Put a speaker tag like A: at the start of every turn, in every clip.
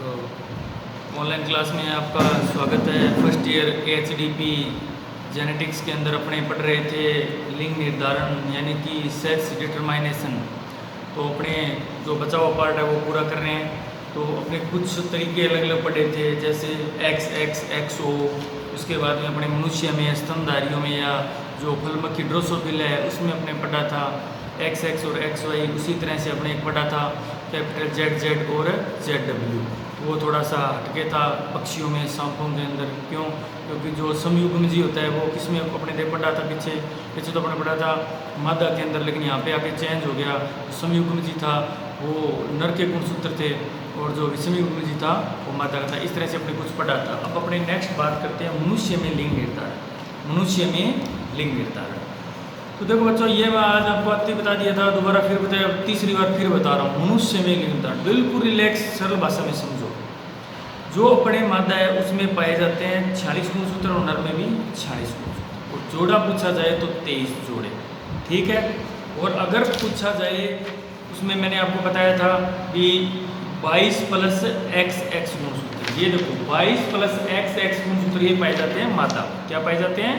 A: Online class में आपका स्वागत है। फर्स्ट ईयर एचडीपी जेनेटिक्स के अंदर अपने पढ़ रहे थे लिंग निर्धारण यानी कि सेक्स डिटरमाइनेशन। तो अपने जो बचा हुआ पार्ट है वो पूरा कर रहे हैं। तो अपने कुछ तरीके अलग अलग पढ़े थे, जैसे XXXO। उसके बाद में अपने मनुष्य में, स्तनधारियों में या जो फलमक्खी ड्रोसोफिल है उसमें अपने पढ़ा था XX और XY। उसी तरह से अपने एक पढ़ा था कैपिटल ZZ और ZW। वो थोड़ा सा हटके था पक्षियों में, सांपों के अंदर। क्यों? क्योंकि जो समयुग्मजी होता है वो किस में अपने दे पढ़ा था, पीछे तो अपने पढ़ा था मादा के अंदर, लेकिन यहाँ पे आके चेंज हो गया। समयुग्मजी था वो नर के गुणसूत्र थे और जो विषमयुग्मजी था वो मादा का था। इस तरह से अपने कुछ पढ़ा था। अब अपने नेक्स्ट बात करते हैं मनुष्य में लिंग निर्धारण। मनुष्य में लिंग निर्धारण तो देखो बच्चों, ये मैं आज आपको अति बता दिया था, दोबारा फिर बताया, तीसरी बार फिर बता रहा हूँ। मनुष्य में लिंग निर्धारण बिल्कुल रिलैक्स सरल भाषा में समझो। जो अपने मादा है उसमें पाए जाते हैं 46 गुणसूत्र और नर में भी 46 गुणसूत्र। और जोड़ा पूछा जाए तो 23 जोड़े, ठीक है। और अगर पूछा जाए उसमें मैंने आपको बताया था कि 22 प्लस XX गुणसूत्र। ये देखो 22 प्लस XX गुणसूत्र ये पाए जाते हैं मादा। क्या पाए जाते हैं?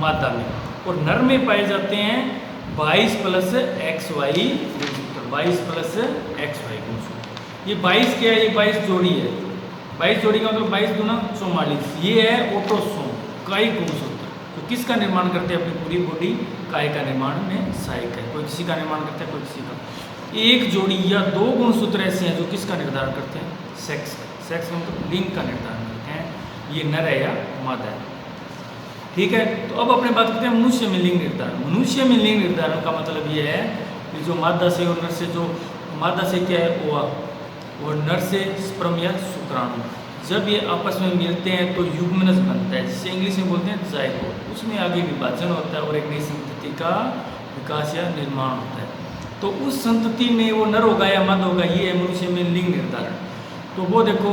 A: मादा में। और नर में पाए जाते हैं 22 प्लस XY गुणसूत्र। 22 प्लस XY गुणसूत्र। ये 22 क्या है? ये 22 जोड़ी है। 22 जोड़ी का मतलब 22 दूना 44। ये है ऑटोसोम कायिक गुणसूत्र। तो किसका निर्माण करते हैं? अपनी पूरी बॉडी काय का निर्माण में सहायक है। कोई किसी का निर्माण करता है, कोई किसी का। एक जोड़ी या दो गुणसूत्र ऐसे हैं जो किसका निर्धारण करते हैं? सेक्स का। सेक्स का मतलब लिंग का निर्धारण करते हैं। ये नर है या मादा है, ठीक है। तो अब अपने बात करते हैं मनुष्य में लिंग निर्धारण। मनुष्य में लिंग निर्धारण का मतलब ये है कि जो मादा से और नर से, जो मादा से क्या है ओवा और नर से स्पर्म या शुक्राणु, जब ये आपस में मिलते हैं तो युग्मनज बनता है, जिसे इंग्लिश में बोलते हैं जाइगोट। उसमें आगे विभाजन होता है और एक नई संतति का विकास या निर्माण होता है। तो उस संतति में वो नर होगा या मादा होगा, ये है मनुष्य में लिंग निर्धारण। तो वो देखो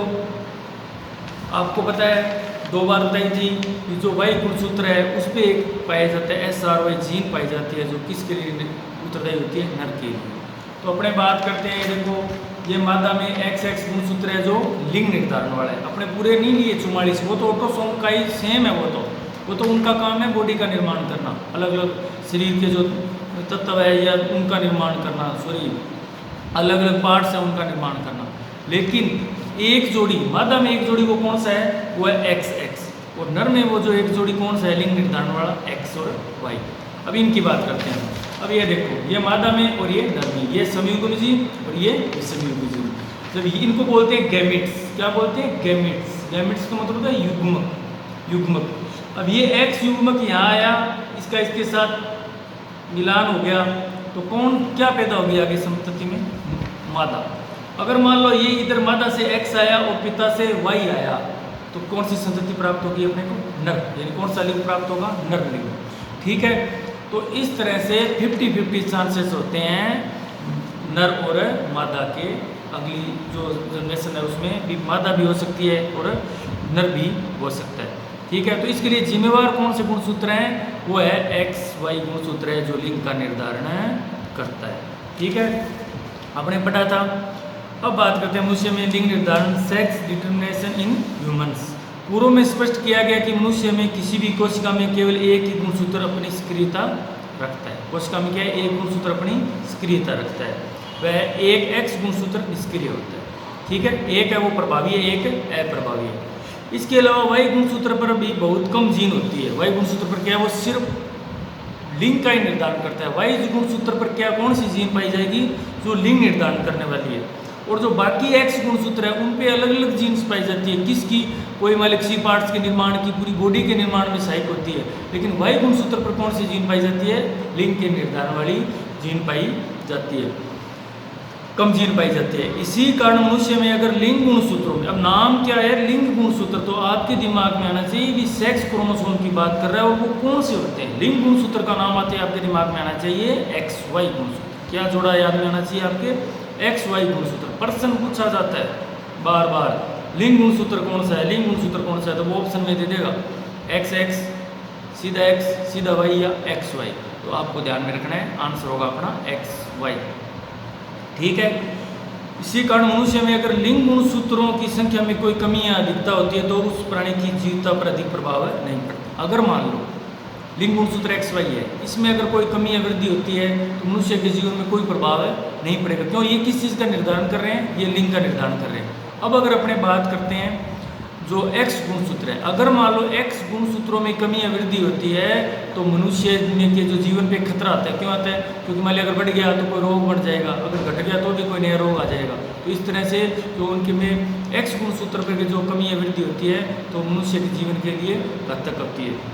A: आपको पता है, दो बार बताई थी कि जो Y गुणसूत्र है उस पर एक पाया जाता है SRY जीन पाई जाती है, जो किसके लिए उत्तरदायी होती है? नर के लिए। तो अपने बात करते हैं, देखो ये मादा में XX गुणसूत्र है जो लिंग निर्धारण वाला है। अपने पूरे नहीं लिए 44, वो तो ऑटोसोम का ही सेम है। वो तो उनका काम है बॉडी का निर्माण करना, अलग अलग शरीर के जो तत्व है या उनका निर्माण करना, अलग अलग पार्ट्स है उनका निर्माण करना। लेकिन एक जोड़ी मादा में एक जोड़ी वो कौन सा है? वो है XX। और नर में वो जो एक जोड़ी कौन सा है लिंग निर्धारण वाला? X और Y। अब इनकी बात करते हैं। अब ये देखो, ये मादा में और ये नर में, ये समयुग्मजी और ये विषमयुग्मजी। जब इनको बोलते हैं गैमेट्स। क्या बोलते हैं? गैमेट्स। गैमेट्स का मतलब होता है युग्मक। युग्मक। अब ये X युग्मक यहाँ आया, इसका इसके साथ मिलान हो गया, तो कौन क्या पैदा हो गया आगे संतति में? मादा। अगर मान लो ये इधर मादा से X आया और पिता से Y आया, तो कौन सी संतति प्राप्त होगी अपने को? नर। यानी कौन सा लिंग प्राप्त होगा? नर लिंग, ठीक है। तो इस तरह से 50-50 चांसेस होते हैं नर और मादा के। अगली जो जनरेशन है उसमें भी मादा भी हो सकती है और नर भी हो सकता है, ठीक है। तो इसके लिए जिम्मेवार कौन से गुणसूत्र हैं? वो है XY गुणसूत्र है जो लिंग का निर्धारण करता है, ठीक है। आपने पढ़ा था। अब बात करते हैं मनुष्य में लिंग निर्धारण, सेक्स डिटरमिनेशन इन ह्यूमंस। पूर्व में स्पष्ट किया गया कि मनुष्य में किसी भी कोशिका में केवल एक ही गुणसूत्र अपनी सक्रियता रखता है। कोशिका में क्या है? एक गुणसूत्र अपनी सक्रियता रखता है। वह एक X गुणसूत्र निष्क्रिय होता है, ठीक है। एक है वो प्रभावी है, एक अप्रभावी है। इसके अलावा Y गुणसूत्र पर भी बहुत कम जीन होती है। Y गुणसूत्र पर क्या है? वो सिर्फ लिंग का ही निर्धारण करता है। Y गुणसूत्र पर क्या कौन सी जीन पाई जाएगी? जो लिंग निर्धारण करने वाली है। और जो बाकी X गुणसूत्र है उन पे अलग अलग जीन्स पाई जाती है। किसकी? कोई मालिक्सी पार्ट्स के निर्माण की, पूरी बॉडी के निर्माण में सहायक होती है। लेकिन Y गुणसूत्र पर कौन सी जीन पाई जाती है? लिंग के निर्धारण वाली जीन पाई जाती है, कम जीन पाई जाती है। इसी कारण मनुष्य में अगर लिंग गुणसूत्रों में, अब नाम क्या है? लिंग गुणसूत्र, तो आपके दिमाग में आना चाहिए भी सेक्स क्रोमोसोम की बात कर रहा है और वो कौन से होते हैं? लिंग गुणसूत्र का नाम आते हैं आपके दिमाग में आना चाहिए XY गुणसूत्र। क्या जोड़ा याद में आना चाहिए आपके? XY गुणसूत्र। प्रश्न पूछा जाता है बार बार, लिंग गुणसूत्र कौन सा है? लिंग गुणसूत्र कौन सा है? तो वो ऑप्शन में दे देगा XX, सीधा X, सीधा Y या XY। तो आपको ध्यान में रखना है, आंसर होगा अपना XY, ठीक है। इसी कारण मनुष्य में अगर लिंग गुणसूत्रों की संख्या में कोई कमी या अधिकता होती है तो उस प्राणी की जीवता पर अधिक प्रभाव नहीं पड़ता। अगर मान लो लिंग गुणसूत्र एक्स वाई है, इसमें अगर कोई कमी या वृद्धि होती है तो मनुष्य के जीवन में कोई प्रभाव नहीं पड़ेगा। क्यों? ये किस चीज़ का निर्धारण कर रहे हैं? ये लिंग का निर्धारण कर रहे हैं। अब अगर अपने बात करते हैं जो एक्स गुणसूत्र है, अगर मान लो एक्स गुणसूत्रों में कमी या वृद्धि होती है तो मनुष्य में के जो जीवन पे खतरा आता है। क्यों आता है? क्योंकि मान लिया अगर बढ़ गया तो कोई रोग बढ़ जाएगा, अगर घट गया तो भी कोई नया रोग आ जाएगा। तो इस तरह से जो उनके में एक्स गुणसूत्र पर जो कमी या वृद्धि होती है तो मनुष्य के जीवन के लिए घातक होती है।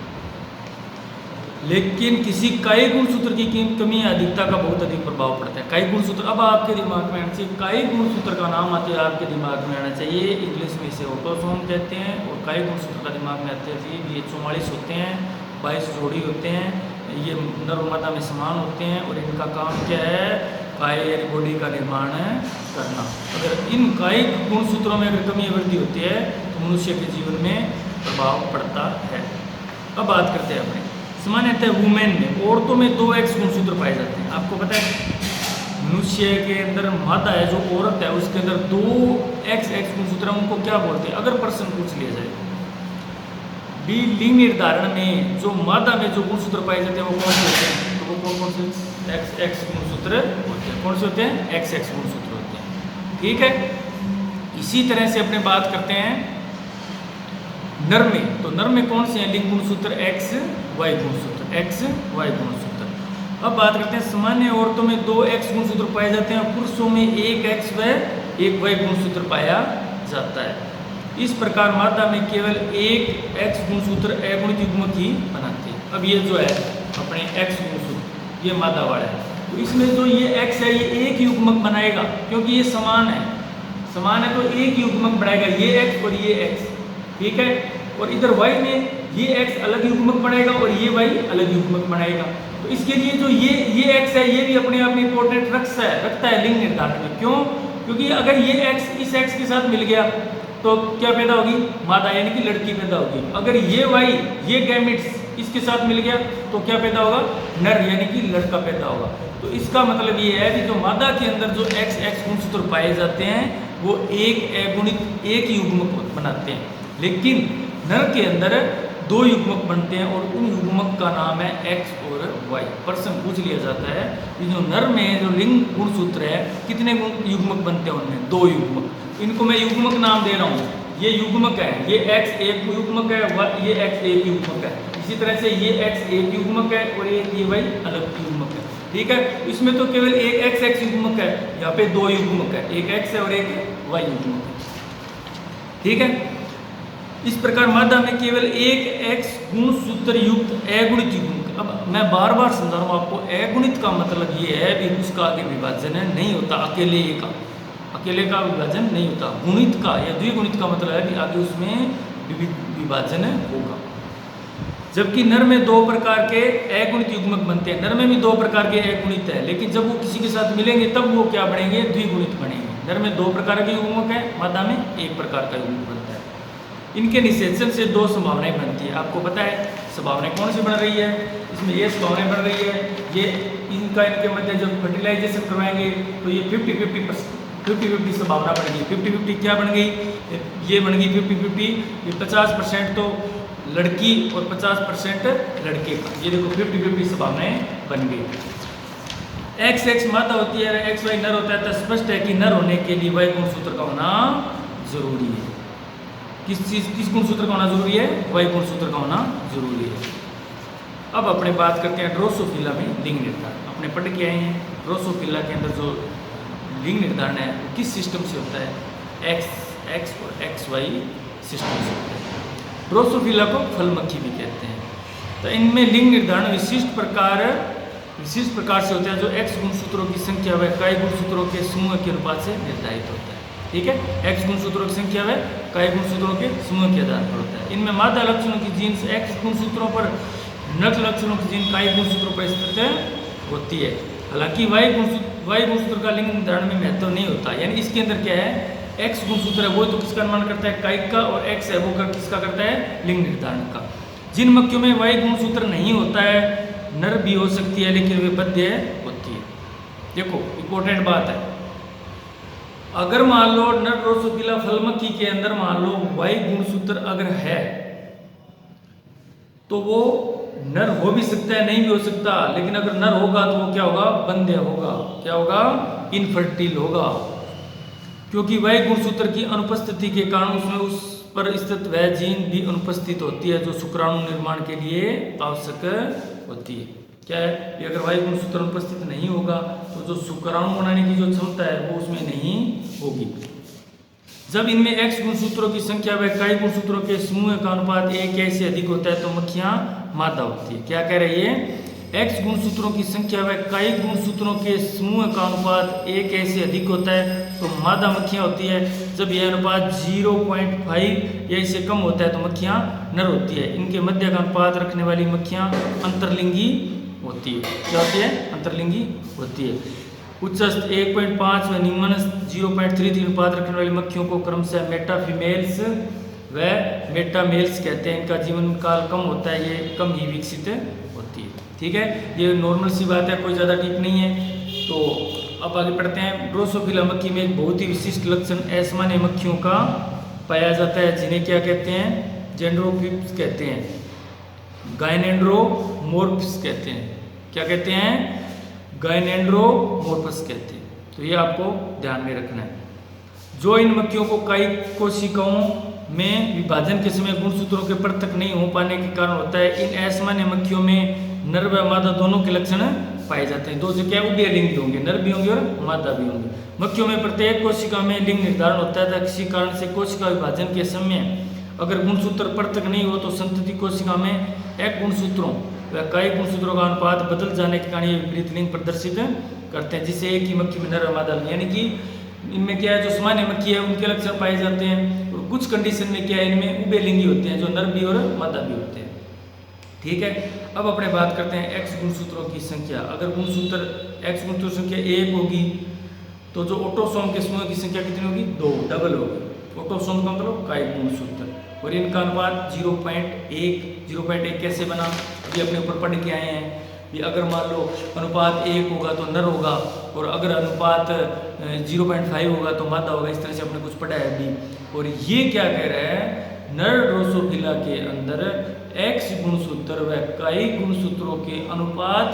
A: लेकिन किसी कायी गुणसूत्र की कमी या अधिकता का बहुत अधिक प्रभाव पड़ता है। कायी गुणसूत्र अब आपके दिमाग में आना चाहिए, कायी गुणसूत्र का नाम आते हुए आपके दिमाग में आना चाहिए। इंग्लिश में इसे ऑटोसोम कहते हैं। और कायी गुणसूत्र का दिमाग में आते हैं ये 44 होते हैं, 22 जोड़ी होते हैं, ये नर और मादा में समान होते हैं और इनका काम क्या है? काय यानी बॉडी का निर्माण करना। अगर इन कायी गुणसूत्रों में अगर कमी या वृद्धि होती है तो मनुष्य के जीवन में प्रभाव पड़ता है। अब बात करते हैं अपने सामान्यतः वुमेन में, औरतों में 2 एक्स गुणसूत्र पाए जाते हैं। आपको पता है मनुष्य के अंदर मादा है, जो औरत है उसके अंदर 2 एक्स गुणसूत्र हैं। उनको क्या बोलते हैं? अगर प्रश्न पूछ लिया जाए भी लिंग निर्धारण में जो मादा में जो गुणसूत्र पाए जाते हैं वो कौन से होते हैं? तो वो कौन से एक्स गुणसूत्र होते हैं? कौन से होते हैं? एक्स गुणसूत्र होते हैं। ठीक है। इसी तरह से अपने बात करते हैं नर में, तो नर में कौन से हैं लिंग गुणसूत्र? एक्स वाई गुणसूत्र, एक्स वाई गुणसूत्र। अब बात करते हैं सामान्य औरतों में 2 एक्स गुणसूत्र पाए जाते हैं, पुरुषों में 1 एक्स व 1 वाई गुणसूत्र पाया जाता है। इस प्रकार मादा में केवल 1 एक्स गुणसूत्र अगुणित युग्मक ही बनाते हैं। अब ये जो है अपने एक्स गुणसूत्र ये मादा वाला है, तो इसमें जो ये एक्स है ये एक युग्मक बनाएगा, क्योंकि ये समान है तो एक युग्मक बनाएगा, ये एक्स और ये एक्स। ठीक है। और इधर वाई में ये एक्स अलग युग्मक बनाएगा और ये वाई अलग युग्मक बनाएगा। तो इसके लिए जो ये एक्स है ये भी अपने आप में इंपॉर्टेंट रखता है लिंग निर्धारण में। क्यों? क्योंकि अगर ये एक्स इस एक्स के साथ मिल गया तो क्या पैदा होगी? मादा यानी कि लड़की पैदा होगी। अगर ये वाई ये गैमेट्स इसके साथ मिल गया तो क्या पैदा होगा? नर यानी कि लड़का पैदा होगा। तो इसका मतलब ये है कि जो मादा के अंदर जो एक्स गुणसूत्र पाए जाते हैं वो एक अगुणित एक युग्मक बनाते हैं, लेकिन नर के अंदर 2 युग्मक बनते हैं और उन युग्मक का नाम है एक्स और वाई। प्रश्न पूछ लिया जाता है कि जो नर में जो लिंग गुणसूत्र है कितने युग्मक बनते हैं? उनमें 2 युग्मक। इनको मैं युग्मक नाम दे रहा हूँ। ये युग्मक है, ये एक्स एक युग्मक है, ये एक्स एक युग्मक है। इसी तरह से ये एक्स एक युग्मक है और ये वाई अलग युग्मक है। ठीक है। इसमें तो केवल एक एक्स युग्मक है, यहाँ पे 2 युग्मक है, एक एक्स है और एक वाई युग्मक है। ठीक है। इस प्रकार मादा में केवल 1 एक्स गुणसूत्र युक्त अगुणित युग्मक। अब मैं बार बार समझा रहा हूँ आपको, अगुणित का मतलब ये है कि उसका आगे विभाजन नहीं होता, अकेले का विभाजन नहीं होता। गुणित का या द्विगुणित का मतलब है कि आगे उसमें विभाजन होगा। जबकि नर में 2 प्रकार के अगुणित युग्मक बनते हैं। नर में भी 2 प्रकार के अगुणित है, लेकिन जब वो किसी के साथ मिलेंगे तब वो क्या बनेंगे? द्विगुणित बनेंगे। नर में 2 प्रकार के युग्मक है, मादा में 1 प्रकार का युग्मक बनता है। इनके निषेचन से 2 संभावनाएं बनती है। आपको पता है संभावनाएं कौन सी बन रही है? इसमें ये संभावनाएं बन रही है, ये इनके मध्य जब फर्टिलाइजेशन करवाएंगे तो ये 50-50 संभावना बन गई। 50-50 क्या बन गई? ये बन गई 50-50, ये 50% तो लड़की और 50% लड़के का। ये देखो 50-50 संभावनाएं बन गई। एक्स मादा होती है, एक्स वाई नर होता है, तो स्पष्ट है कि नर होने के लिए वाई गुणसूत्र का होना जरूरी है। किस गुणसूत्र का होना जरूरी है? वाई गुणसूत्र का होना जरूरी है। अब अपने बात करते हैं ड्रोसोफिला में लिंग निर्धारण। अपने पढ़ के आए हैं ड्रोसोफिला के अंदर जो लिंग निर्धारण है वो किस सिस्टम से होता है? एक्स और एक्स वाई सिस्टम से होता है। ड्रोसोफिला को फल मक्खी भी कहते हैं। तो इनमें लिंग निर्धारण विशिष्ट प्रकार से होता है, जो एक्स गुणसूत्रों की संख्या व काई गुणसूत्रों के समूह के अनुपात से निर्धारित होता है। ठीक है। एक्स गुणसूत्रों की संख्या व काई गुणसूत्रों के समूह के आधार पर होता है। इनमें मादा लक्षणों की जीन्स एक्स गुणसूत्रों पर, नर लक्षणों की जीन काई गुणसूत्रों पर स्थित होती है। हालांकि वाई गुणसूत्र का लिंग निर्धारण में महत्व नहीं होता। यानी इसके अंदर क्या है? एक्स गुणसूत्र है वो तो किसका निर्माण करता है? काई का, और एक्स है वो किसका करता है? लिंग निर्धारण का। जिन मक्खियों में वाई गुणसूत्र नहीं होता है, नर भी हो सकती है लेकिन वे बद्ध होती है। देखो इंपॉर्टेंट बात है, अगर मान लो नर ड्रोसोफिला फलमक्खी के अंदर मान लो वाई गुणसूत्र अगर है तो वो नर हो भी सकता है, नहीं भी हो सकता, लेकिन अगर नर होगा तो वो क्या होगा, बंध्य होगा। क्या होगा, इनफर्टिल होगा, क्योंकि वाई गुणसूत्र की अनुपस्थिति के कारण उसमें उस पर स्थित वह जीन भी अनुपस्थित होती है जो शुक्राणु निर्माण के लिए आवश्यक होती है। क्या है कि अगर वाई गुणसूत्र अनुपस्थित नहीं होगा तो जो शुक्राणु बनाने की जो क्षमता है वो उसमें नहीं होगी। जब इनमें एक्स गुणसूत्रों की संख्या व काई गुणसूत्रों के समूह का अनुपात एक से अधिक होता है तो मक्खियां मादा होती है। क्या कह रही है, एक्स गुणसूत्रों की संख्या व काई गुणसूत्रों के समूह का अनुपात एक से अधिक होता है तो मादा मक्खियां होती है। जब यह अनुपात 0.5 या इससे कम होता है तो मक्खियां नर होती है। इनके मध्य का अनुपात रखने वाली मक्खियां अंतरलिंगी होती है। क्या होती है, अंतरलिंगी होती है। उच्चस्थ 1.5 व निम्नस्थ 0.33 अनुपात रखने वाली मक्खियों को क्रमशः मेटा फीमेल्स व मेटा मेल्स कहते हैं। इनका जीवन काल कम होता है, ये कम ही विकसित होती है। ठीक है, ये नॉर्मल सी बात है, कोई ज़्यादा डीप नहीं है। तो अब आगे बढ़ते हैं। ड्रोसोफिला मक्खी में एक बहुत ही विशिष्ट लक्षण असामान्य मक्खियों का पाया जाता है जिन्हें क्या कहते हैं, जेंड्रोफिप्स कहते हैं, गायनेंड्रोमोर्फ्स कहते हैं। क्या कहते हैं, गायनेंड्रोमोर्फस कहते हैं। तो ये आपको ध्यान में रखना है। जो इन मक्खियों को कई कोशिकाओं में विभाजन के समय गुणसूत्रों के पृथक नहीं हो पाने के कारण होता है। इन असामान्य मक्खियों में नर व मादा दोनों के लक्षण पाए जाते हैं। दो जो क्या उभय लिंग होंगे, नर भी होंगे और मादा भी होंगे। मक्खियों में प्रत्येक कोशिका में लिंग निर्धारण होता है। किसी कारण से कोशिका विभाजन के समय अगर गुणसूत्र पृथक नहीं हो तो संतति कोशिका में एक गुणसूत्रों व कई गुणसूत्रों का अनुपात बदल जाने के कारण ये विपरीत लिंग प्रदर्शित करते हैं, जिससे एक ही मक्खी में नर व मादा, यानी कि इनमें क्या है, जो सामान्य मक्खी है उनके लक्षण पाए जाते हैं। और कुछ कंडीशन में क्या है, इनमें उभयलिंगी होते हैं, जो नर भी और मादा भी होते हैं। ठीक है, अब अपने बात करते हैं एक्स गुणसूत्रों की संख्या। अगर गुणसूत्र एक्स गुणसूत्र संख्या 1 होगी तो जो ऑटोसोम के समूह की संख्या कितनी होगी, 2, डबल होगी। ऑटोसोम का मतलब काई गुणसूत्र, और इनका अनुपात 0.1 कैसे बना, अभी अपने ऊपर पढ़ के आए हैं कि अगर मान लो अनुपात 1 होगा तो नर होगा और अगर अनुपात 0.5 होगा तो मादा होगा। इस तरह से अपने कुछ पढ़ा है अभी। और ये क्या कह रहा है, नर ड्रोसोफिला के अंदर एक्स गुणसूत्र व काई गुणसूत्रों के अनुपात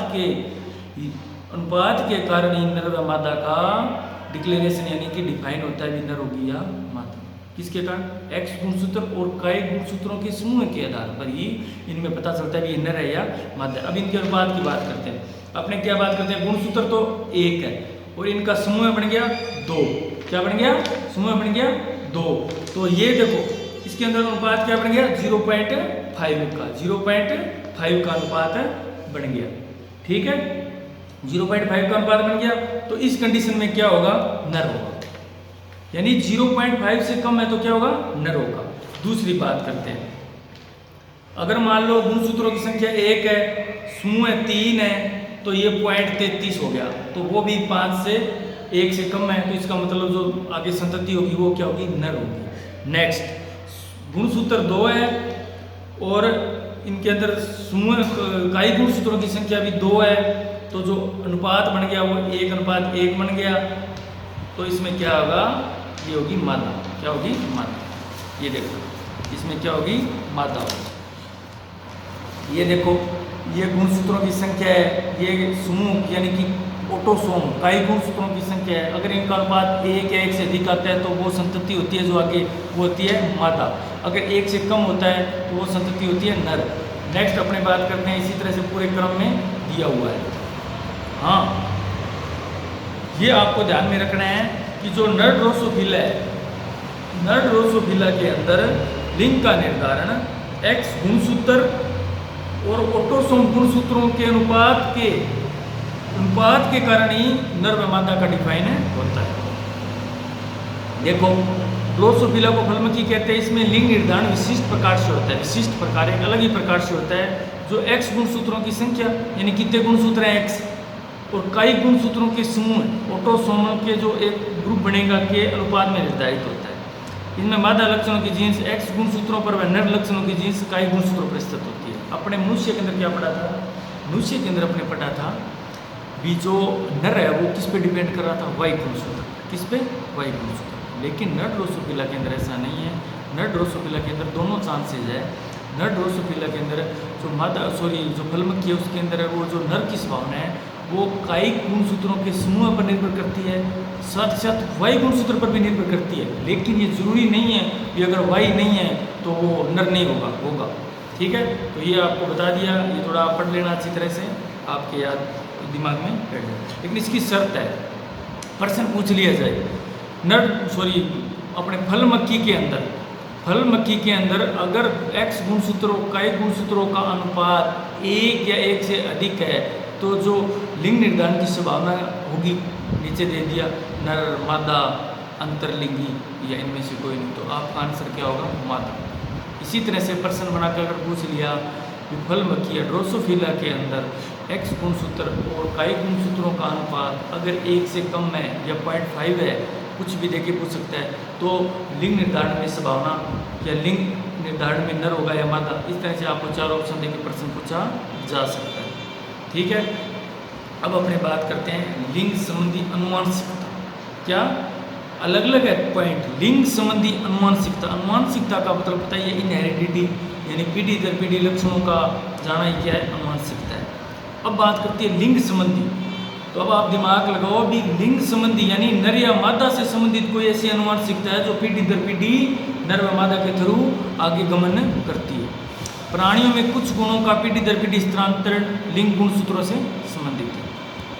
A: के कारण ही नर व मादा का डिक्लेरेशन यानी कि डिफाइन होता है कि नर होगी या मादा। किसके कारण, एक्स गुणसूत्र और काई गुणसूत्रों के समूह के आधार पर ही इनमें पता चलता है कि ये नर है या मादा। अब इनके अनुपात की बात करते हैं। अपने क्या बात करते हैं, गुणसूत्र तो 1 है और इनका समूह बन गया 2। क्या बन गया, समूह बन गया 2। तो ये देखो इसके अंदर अनुपात क्या बन गया, 0.5 का अनुपात बन गया। ठीक है, 0.5 का अनुपात बन गया। तो इस कंडीशन में क्या होगा, नर होगा, यानी 0.5 से कम है तो क्या होगा, नर होगा। दूसरी बात करते हैं, अगर मान लो गुणसूत्रों की संख्या 1 है, समूह 3 है, तो ये 0.33 हो गया, तो वो भी 5 से 1 से कम है, तो इसका मतलब जो आगे संतति होगी वो क्या होगी, नर होगी। नेक्स्ट, गुणसूत्र 2 है और इनके अंदर समूह काई गुणसूत्रों की संख्या भी 2 है, तो जो अनुपात बन गया वो 1:1 बन गया। तो इसमें क्या होगा, ये होगी मादा। क्या होगी, मादा। ये देखो इसमें क्या होगी, मादा होगी। ये देखो ये गुणसूत्रों की संख्या है, ये समूह यानी कि ऑटोसोम काई गुणसूत्रों की संख्या है। अगर इनका अनुपात 1 या 1 से अधिक आता है तो वो संतति होती है जो आगे वो होती है मादा। अगर 1 से कम होता है तो वो संतति होती है नर। नेक्स्ट अपने बात करते हैं, इसी तरह से पूरे क्रम में दिया हुआ है। हाँ, ये आपको ध्यान में रखना है कि जो नर ड्रोसोफिला है, नर ड्रोसोफिला के अंदर लिंग का निर्धारण एक्स गुणसूत्र और ऑटोसोम गुणसूत्रों के अनुपात के कारण ही नर व मादा का डिफाइन होता है। देखो ड्रोसोफिला को फलमक्खी कहते हैं। इसमें लिंग निर्धारण विशिष्ट प्रकार से होता है, विशिष्ट प्रकार एक अलग ही प्रकार से होता है। जो एक्स गुणसूत्रों की संख्या यानी कितने गुणसूत्र हैं एक्स, और कई गुणसूत्रों के समूह ऑटोसोमल के जो एक ग्रुप बनेगा के अनुपात में निर्धारित होता है। इनमें मादा लक्षणों की जीन्स एक्स गुणसूत्रों पर व नर लक्षणों की जीन्स कई गुणसूत्रों पर स्थित होती है। अपने मनुष्य के अंदर क्या पढ़ा था, मनुष्य के अंदर अपने पढ़ा था भी जो नर है वो किस पे डिपेंड कर रहा था, वाई गुणसूत्र। किस पे, वाई गुणसूत्र। लेकिन नर ड्रोसोफिला के अंदर ऐसा नहीं है। नर ड्रोसोफिला के अंदर दोनों चांसेज है। नर ड्रोसोफिला के अंदर जो फलमक्खी है उसके अंदर है वो जो नर की संभावना है वो कायिक गुणसूत्रों के समूह पर निर्भर करती है, साथ साथ वाई गुणसूत्र पर भी निर्भर करती है। लेकिन ये जरूरी नहीं है कि अगर वाई नहीं है तो वो नर नहीं होगा। ठीक है, तो ये आपको बता दिया, ये थोड़ा पढ़ लेना अच्छी तरह से, आपके याद दिमाग में बैठ जाए। लेकिन इसकी शर्त है, प्रश्न पूछ लिया जाए अपने फलमक्खी के अंदर अगर एक्स गुणसूत्रों कायिक गुणसूत्रों का अनुपात 1 या 1 से अधिक है तो जो लिंग निर्धारण की संभावना होगी, नीचे दे दिया नर, मादा, अंतरलिंगी या इनमें से कोई नहीं, तो आपका आंसर क्या होगा, मादा। इसी तरह से प्रश्न बनाकर अगर पूछ लिया कि फलमक्खी या ड्रोसोफिला के अंदर एक्स गुणसूत्र और कायिक गुणसूत्रों का अनुपात अगर 1 से कम है या 0.5 है, कुछ भी देके पूछ सकता है, तो लिंग निर्धारण में संभावना या लिंग निर्धारण में नर होगा या मादा। इस तरह से आपको 4 ऑप्शन देके प्रश्न पूछा जा सकता है। ठीक है, अब अपने बात करते हैं लिंग संबंधी अनुवांशिकता। क्या अलग अलग है पॉइंट, लिंग संबंधी अनुवांशिकता। अनुवांशिकता का मतलब पता है, इनहेरिडिटी यानी पीढ़ी दर पीढ़ी लक्षणों का जाना ही क्या है, अनुवांशिकता है। अब बात करती है लिंग संबंधी, तो अब आप दिमाग लगाओ भी, लिंग संबंधी यानी नर या मादा से संबंधित कोई ऐसी अनुवांशिकता है जो पीढ़ी दर पीढ़ी नर व मादा के थ्रू आगे गमन करती है। प्राणियों में कुछ गुणों का पीढ़ी दर पीढ़ी स्थानांतरण लिंग गुणसूत्रों से संबंधित है।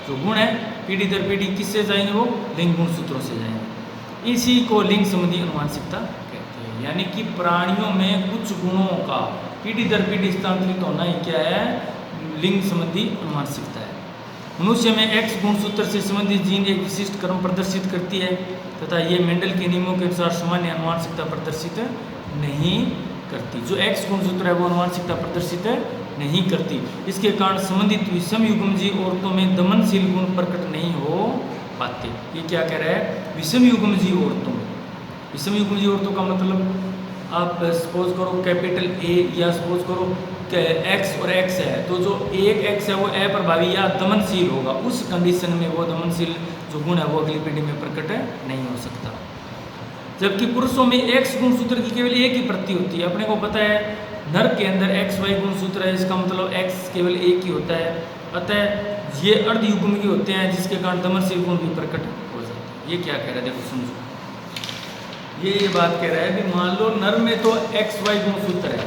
A: जो गुण है पीढ़ी दर पीढ़ी किससे जाएंगे, वो लिंग गुणसूत्रों से जाएंगे। इसी को लिंग संबंधी अनुवांशिकता कहते हैं। यानी कि प्राणियों में कुछ गुणों का पीढ़ी दर पीढ़ी स्थानांतरित होना ही क्या है, लिंग संबंधी अनुवांशिकता है। मनुष्य में एक्स गुणसूत्र से संबंधित जीन एक विशिष्ट क्रम प्रदर्शित करती है तथा ये मेंडल के नियमों के अनुसार सामान्य अनुवांशिकता प्रदर्शित नहीं करती। जो एक्स गुणसूत्र है वो अनुवांशिकता प्रदर्शित नहीं करती। इसके कारण संबंधित विषम युग्मजीव औरतों में दमनशील गुण प्रकट नहीं हो पाते। ये क्या कह रहा है, विषम युग्मजीव औरतों में। विषम युग्मजीव औरतों का मतलब आप सपोज करो कैपिटल ए या सपोज करो एक्स और एक्स है, तो जो एक एक्स है वो अप्रभावी या दमनशील होगा। उस कंडीशन में वो दमनशील जो गुण है वो अगली पीढ़ी में प्रकट नहीं हो सकता। जबकि पुरुषों में एक्स गुणसूत्र की केवल एक ही प्रति होती है। अपने को पता है नर के अंदर एक्स वाई गुणसूत्र है, इसका मतलब एक्स केवल एक ही होता है। अतः ये अर्धयुग्मी होते हैं जिसके कारण दमनशील गुण भी प्रकट हो जाते हैं। ये क्या कह रहा है, देखो समझो, ये बात कह रहा है कि मान लो नर में तो एक्स वाई गुणसूत्र है,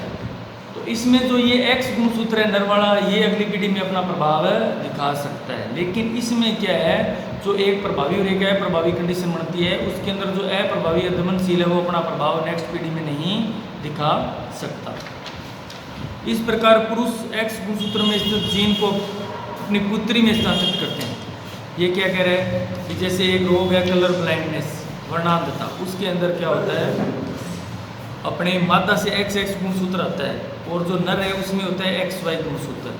A: तो इसमें जो ये एक्स गुणसूत्र है नर वाला, ये अगली पीढ़ी में अपना प्रभाव दिखा सकता है। लेकिन इसमें क्या है, जो एक प्रभावी और एक अप्रभावी कंडीशन बनती है, उसके अंदर जो अप्रभावी या दमनशील है वो अपना प्रभाव नेक्स्ट पीढ़ी में नहीं दिखा सकता। इस प्रकार पुरुष एक्स गुणसूत्र में स्थित जीन को अपनी पुत्री में स्थानांतरित करते हैं। ये क्या कह रहे हैं कि जैसे एक रोग है कलर ब्लाइंडनेस, वर्णांधता, उसके अंदर क्या होता है, अपने मादा से एक्स गुणसूत्र आता है और जो नर है उसमें होता है एक्स वाई गुणसूत्र।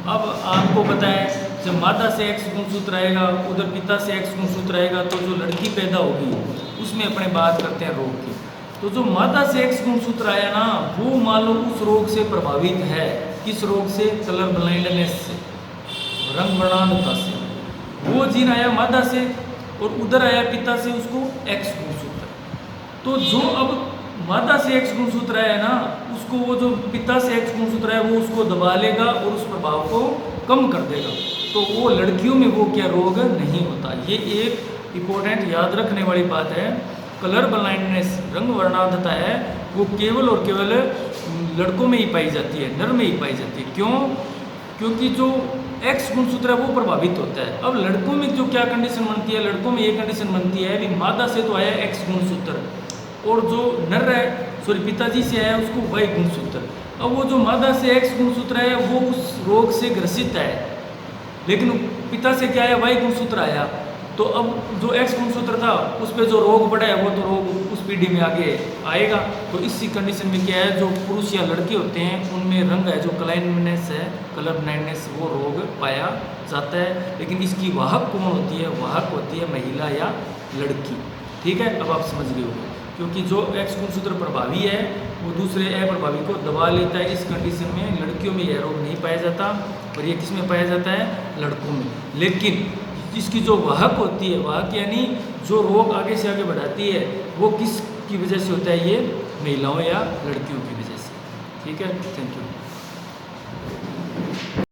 A: अब आपको पता है जब मादा से एक्स गुणसूत्र आएगा, उधर पिता से एक्स गुणसूत्र आएगा, तो जो लड़की पैदा होगी उसमें अपने बात करते हैं रोग की। तो जो मादा से एक्स गुणसूत्र आया ना, वो मान लो उस रोग से प्रभावित है। किस रोग से, कलर ब्लाइंडनेस से, रंग वर्णांधता से। वो जीन आया मादा से और उधर आया पिता से उसको एक्स गुणसूत्र। तो जो अब मादा से एक्स गुणसूत्र है ना, उसको वो जो पिता से एक्स गुणसूत्र है वो उसको दबा लेगा और उस प्रभाव को कम कर देगा। तो वो लड़कियों में वो क्या रोग नहीं होता। ये एक इम्पोर्टेंट याद रखने वाली बात है। कलर ब्लाइंडनेस, रंग वर्णांधता है, वो केवल और केवल लड़कों में ही पाई जाती है, नर में ही पाई जाती है। क्यों? क्योंकि जो एक्स गुणसूत्र है वो प्रभावित होता है। अब लड़कों में जो क्या कंडीशन बनती है, लड़कों में ये कंडीशन बनती है कि मादा से तो आया एक्स गुणसूत्र और जो नर है पिताजी से आया उसको वाई गुणसूत्र। अब वो जो मादा से एक्स गुणसूत्र है वो उस रोग से ग्रसित है, लेकिन पिता से क्या है, वाई गुणसूत्र आया। तो अब जो एक्स गुणसूत्र था उस पर जो रोग बढ़ा है वो तो रोग उस पीढ़ी में आगे आएगा। तो इसी कंडीशन में क्या है, जो पुरुष या लड़के होते हैं उनमें रंग है, जो क्लाइननेस है, कलर ब्लाइंडनेस, वो रोग पाया जाता है। लेकिन इसकी वाहक कौन होती है, वाहक होती है महिला या लड़की। ठीक है, अब आप समझ गए होंगे। क्योंकि जो एक्स गुणसूत्र प्रभावी है वो दूसरे अप्रभावी को दबा लेता है। इस कंडीशन में लड़कियों में यह रोग नहीं पाया जाता और ये किस में पाया जाता है, लड़कों में। लेकिन इसकी जो वाहक होती है, वाहक यानी जो रोग आगे से आगे बढ़ाती है वो किस की वजह से होता है, ये महिलाओं या लड़कियों की वजह से। ठीक है, थैंक यू।